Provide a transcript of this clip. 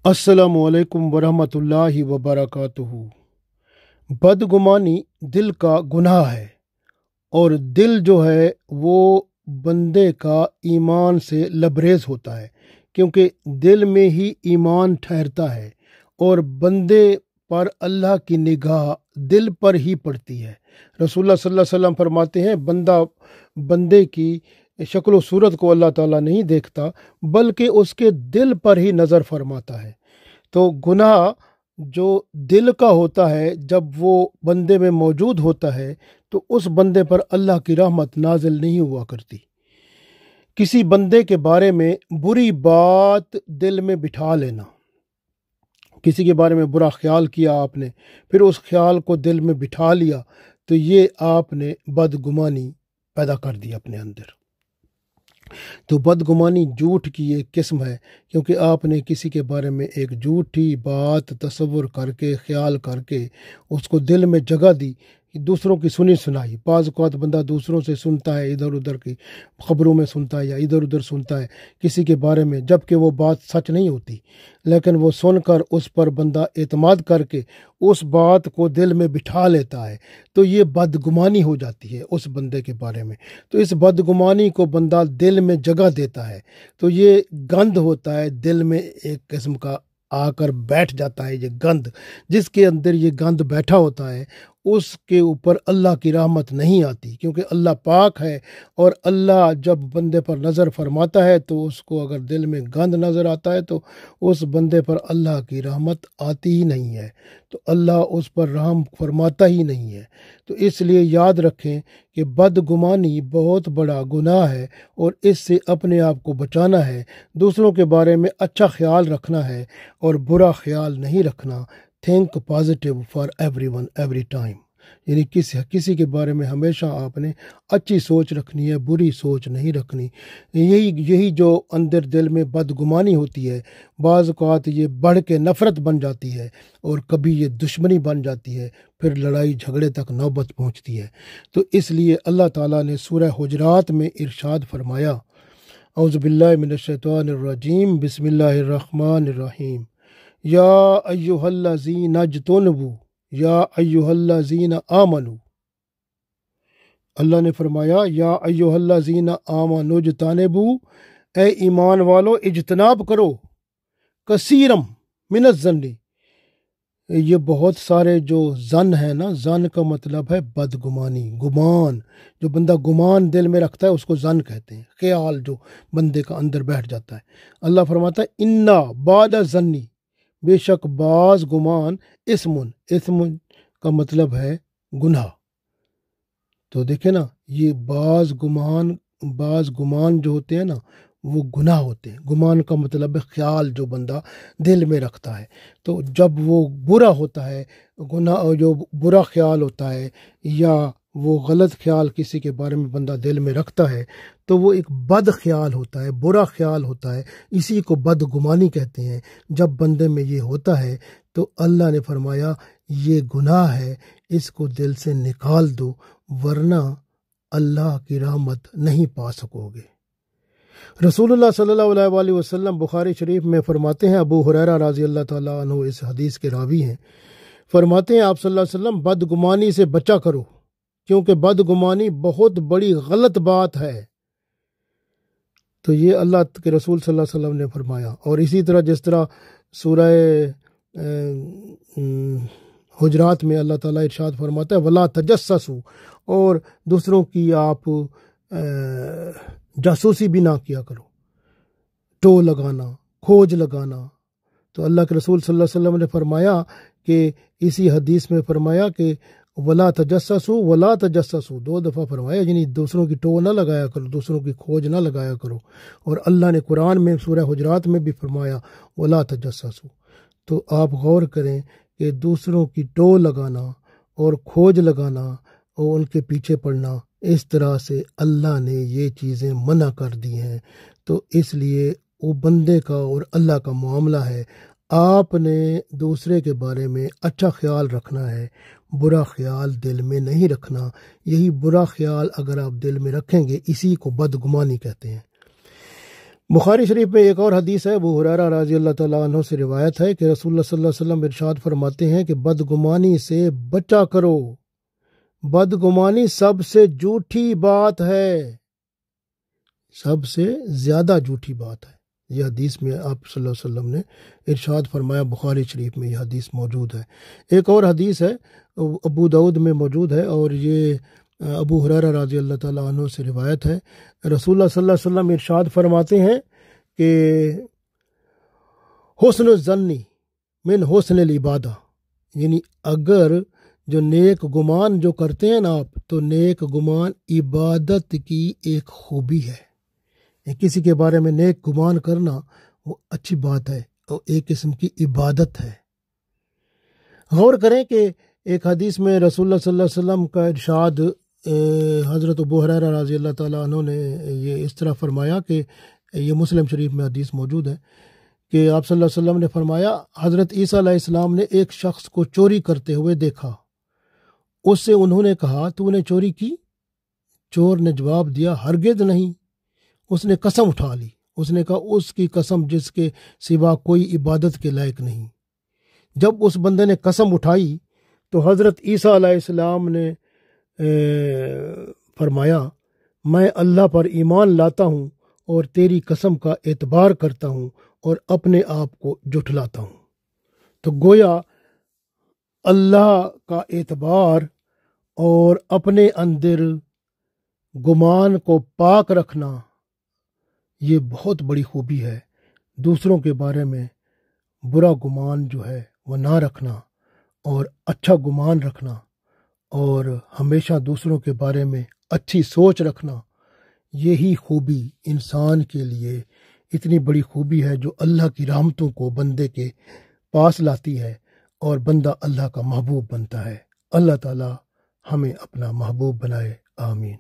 अस्सलामु अलैकुम वरहमतुल्लाहि वबरकातुहू। बदगुमानी दिल का गुनाह है और दिल जो है वो बंदे का ईमान से लबरेज होता है, क्योंकि दिल में ही ईमान ठहरता है और बंदे पर अल्लाह की निगाह दिल पर ही पड़ती है। रसूलुल्लाह सल्लल्लाहु अलैहि वसल्लम फरमाते हैं, बंदे की शक्ल व सूरत को अल्लाह ताला नहीं देखता बल्कि उसके दिल पर ही नज़र फरमाता है। तो गुनाह जो दिल का होता है, जब वो बंदे में मौजूद होता है तो उस बंदे पर अल्लाह की रहमत नाजिल नहीं हुआ करती। किसी बंदे के बारे में बुरी बात दिल में बिठा लेना, किसी के बारे में बुरा ख्याल किया आपने, फिर उस ख्याल को दिल में बिठा लिया, तो ये आपने बदगुमानी पैदा कर दी अपने अंदर। तो बदगुमानी झूठ की एक किस्म है, क्योंकि आपने किसी के बारे में एक झूठी बात तसव्वुर करके ख्याल करके उसको दिल में जगह दी, दूसरों की सुनी सुनाई। बाज़ औक़ात बंदा दूसरों से सुनता है, इधर उधर की खबरों में सुनता है या इधर उधर सुनता है किसी के बारे में, जबकि वो बात सच नहीं होती, लेकिन वो सुनकर उस पर बंदा एतमाद करके उस बात को दिल में बिठा लेता है, तो ये बदगुमानी हो जाती है उस बंदे के बारे में। तो इस बदगुमानी को बंदा दिल में जगह देता है, तो ये गंद होता है, दिल में एक किस्म का आकर बैठ जाता है। ये गंद, जिसके अंदर ये गंद बैठा होता है, उसके ऊपर अल्लाह की रहमत नहीं आती, क्योंकि अल्लाह पाक है। और अल्लाह जब बंदे पर नज़र फरमाता है तो उसको अगर दिल में गंद नज़र आता है तो उस बंदे पर अल्लाह की रहमत आती ही नहीं है, तो अल्लाह उस पर रहम फरमाता ही नहीं है। तो इसलिए याद रखें कि बदगुमानी बहुत बड़ा गुनाह है और इससे अपने आप को बचाना है। दूसरों के बारे में अच्छा ख्याल रखना है और बुरा ख्याल नहीं रखना। Think positive for everyone every time, यानी किसी के बारे में हमेशा आपने अच्छी सोच रखनी है, बुरी सोच नहीं रखनी। यही जो अंदर दिल में बदगुमानी होती है, बाज़ औक़ात ये बढ़ के नफ़रत बन जाती है और कभी ये दुश्मनी बन जाती है, फिर लड़ाई झगड़े तक नौबत पहुँचती है। तो इसलिए अल्लाह ताला ने सूरह हुजरात में इरशाद फरमाया, औज़ु बिल्लाहि मिनश शैतानिर रजीम, बिस्मिल्लाहिर रहमानिर रहीम, या अय्युहल्लज़ीना जतुनबू या अय्युहल्लज़ीना आमनू। अल्लाह ने फरमाया, या अय्युहल्लज़ीना आमनू जतानेबू, ए ईमान वालो इज्तनाब करो, कसीरम मिनज़्ज़न्नी, ये बहुत सारे जो जन है ना, जन का मतलब है बदगुमानी, गुमान। जो बंदा गुमान दिल में रखता है उसको जन कहते हैं, ख्याल जो बंदे का अंदर बैठ जाता है। अल्लाह फरमाता है, इन्ना बादा जन्नी, बेशक बाज गुमान, इस्मुन का मतलब है गुनाह। तो देखे ना, ये बाज गुमान जो होते हैं ना, वो गुनाह होते हैं। गुमान का मतलब है ख्याल जो बंदा दिल में रखता है। तो जब वो बुरा होता है, गुनाह जो बुरा ख्याल होता है या वो गलत ख्याल किसी के बारे में बंदा दिल में रखता है, तो वो एक बद ख्याल होता है, बुरा ख्याल होता है। इसी को बदगुमानी कहते हैं। जब बंदे में ये होता है तो अल्लाह ने फरमाया, ये गुनाह है, इसको दिल से निकाल दो, वरना अल्लाह की रहमत नहीं पा सकोगे। रसूलुल्लाह सल्लल्लाहु अलैहि वसल्लम बुखारी शरीफ में फरमाते हैं, अबू हुरैरा रज़ी अल्लाह ताला अन्हु इस हदीस के रावी हैं, फरमाते हैं आप सल्लल्लाहु अलैहि वसल्लम, बदगुमानी से बचा करो, क्योंकि बदगुमानी बहुत बड़ी गलत बात है। तो ये अल्लाह के रसूल सल्लल्लाहु अलैहि वसल्लम ने फरमाया। और इसी तरह जिस तरह सूरह हुजरात में अल्लाह ताला इरशाद फरमाता है, वला तजस्ससू, और दूसरों की आप जासूसी भी ना किया करो, टो लगाना, खोज लगाना। तो अल्लाह के रसूल सल्लल्लाहु अलैहि वसल्लम ने फरमाया कि इसी हदीस में फरमाया कि वला तजस्ससू, 2 दफ़ा फरमाया, यानी दूसरों की टो ना लगाया करो, दूसरों की खोज ना लगाया करो। और अल्लाह ने कुरान में सूरह हुजरात में भी फरमाया वला तजस्ससू। तो आप गौर करें कि दूसरों की टो लगाना और खोज लगाना और उनके पीछे पड़ना, इस तरह से अल्लाह ने ये चीज़ें मना कर दी हैं। तो इसलिए वो बंदे का और अल्लाह का मामला है। आपने दूसरे के बारे में अच्छा ख्याल रखना है, बुरा ख्याल दिल में नहीं रखना। यही बुरा ख्याल अगर आप दिल में रखेंगे, इसी को बदगुमानी कहते हैं। बुखारी शरीफ में एक और हदीस है, अबू हुरैरा रज़ी अल्लाह ताला अन्हु से रिवायत है कि रसूलुल्लाह सल्लल्लाहु अलैहि वसल्लम इरशाद फरमाते हैं कि बदगुमानी से बचा करो, बदगुमानी सबसे झूठी बात है, सबसे ज्यादा झूठी बात है। यह हदीस में आप सल्लल्लाहु अलैहि वसल्लम ने इरशाद फरमाया, बुखारी शरीफ में यह हदीस मौजूद है। एक और हदीस है, अबू दाऊद में मौजूद है, और ये अबू हुरैरा रज़ी अल्लाह ताला अन्हु से रिवायत है। रसूलुल्लाह सल्लल्लाहु अलैहि वसल्लम इरशाद फरमाते हैं कि हुस्न ज़न्नी मिन हुस्न इबादा, यानी अगर जो नेक गुमान जो करते हैं ना आप, तो नेक गुमान इबादत की एक खूबी है। किसी के बारे में नेक गुमान करना वो अच्छी बात है और एक किस्म की इबादत है। गौर करें कि एक हदीस में रसूलुल्लाह सल्लल्लाहु अलैहि वसल्लम का इरशाद हज़रत अबू हुरैरा रज़ी अल्लाह ताला अन्हु ने ये इस तरह फरमाया कि ये मुस्लिम शरीफ में हदीस मौजूद है कि आप सल्लल्लाहु अलैहि वसल्लम ने फरमाया, हज़रत ईसा अलैहिस्सलाम ने एक शख्स को चोरी करते हुए देखा। उससे उन्होंने कहा, तूने चोरी की? चोर ने जवाब दिया, हरगिज़ नहीं। उसने कसम उठा ली। उसने कहा, उसकी कसम जिसके सिवा कोई इबादत के लायक नहीं। जब उस बंदे ने कसम उठाई तो हज़रत ईसा अलैहिस्सलाम ने फरमाया, मैं अल्लाह पर ईमान लाता हूँ और तेरी कसम का एतबार करता हूँ और अपने आप को जुठलाता हूँ। तो गोया अल्लाह का एतबार और अपने अंदर गुमान को पाक रखना, ये बहुत बड़ी खूबी है। दूसरों के बारे में बुरा गुमान जो है वह ना रखना और अच्छा गुमान रखना, और हमेशा दूसरों के बारे में अच्छी सोच रखना, यही खूबी इंसान के लिए इतनी बड़ी खूबी है जो अल्लाह की रहमतों को बंदे के पास लाती है और बंदा अल्लाह का महबूब बनता है। अल्लाह ताला हमें अपना महबूब बनाए, आमीन।